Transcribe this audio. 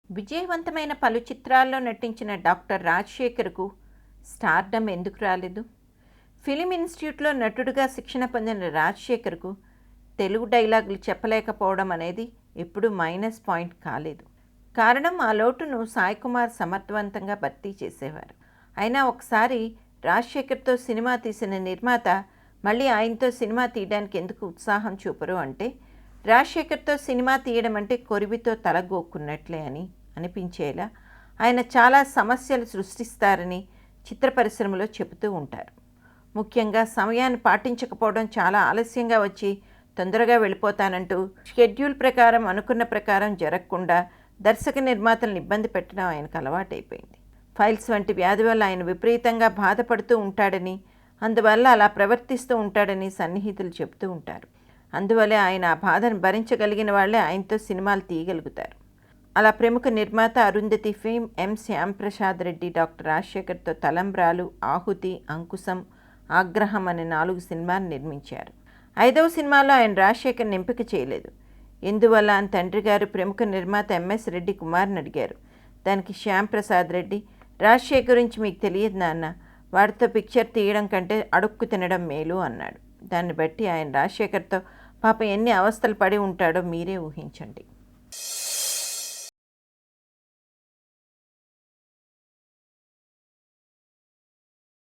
విజయవంతమైన పలు చిత్రాల్లో నటించిన డాక్టర్ రాజశేఖర్కు స్టార్డమ్ ఎందుకు రాలేదు? ఫిలిం ఇన్స్టిట్యూట్లో నటుడిగా శిక్షణ పొందిన రాజశేఖర్కు తెలుగు డైలాగులు చెప్పలేకపోవడం అనేది ఎప్పుడూ మైనస్ పాయింట్ కాలేదు. కారణం ఆ లోటును సాయి కుమార్ సమర్థవంతంగా భర్తీ చేసేవారు. అయినా ఒకసారి రాజశేఖర్తో సినిమా తీసిన నిర్మాత మళ్ళీ ఆయనతో సినిమా తీయడానికి ఎందుకు ఉత్సాహం చూపరు అంటే, రాజశేఖర్తో సినిమా తీయడం అంటే కొరివితో తలగోక్కున్నట్లే అని అనిపించేలా ఆయన చాలా సమస్యలు సృష్టిస్తారని చిత్ర పరిశ్రమలో చెబుతూ ఉంటారు. ముఖ్యంగా సమయాన్ని పాటించకపోవడం, చాలా ఆలస్యంగా వచ్చి తొందరగా వెళ్ళిపోతానంటూ షెడ్యూల్ ప్రకారం అనుకున్న ప్రకారం జరగకుండా దర్శక నిర్మాతలను ఇబ్బంది పెట్టడం ఆయనకు అలవాటైపోయింది. ఫైల్స్ వంటి వ్యాధి వల్ల ఆయన విపరీతంగా బాధపడుతూ ఉంటాడని, అందువల్ల అలా ప్రవర్తిస్తూ ఉంటాడని సన్నిహితులు చెబుతూ ఉంటారు. అందువల్లే ఆయన ఆ బాధను భరించగలిగిన వాళ్ళే ఆయనతో సినిమాలు తీయగలుగుతారు. అలా ప్రముఖ నిర్మాత అరుంధతి ఫేమ్ ఎం శ్యాంప్రసాద్ రెడ్డి డాక్టర్ రాజశేఖర్తో తలంబ్రాలు, ఆహుతి, అంకుశం, ఆగ్రహం అనే 4 సినిమాలు నిర్మించారు. 5వ సినిమాలో ఆయన రాజశేఖర్ని ఎంపిక చేయలేదు. ఎందువల్ల అని తండ్రి గారు ప్రముఖ నిర్మాత ఎంఎస్ రెడ్డి కుమార్ని అడిగారు. దానికి శ్యాంప్రసాద్ రెడ్డి, రాజశేఖర్ గురించి మీకు తెలియదు నాన్న, వాడితో పిక్చర్ తీయడం కంటే అడుక్కు తినడం మేలు అన్నాడు. దాన్ని బట్టి ఆయన రాజశేఖర్తో పాపం ఎన్ని అవస్థలు పడి ఉంటాడో మీరే ఊహించండి.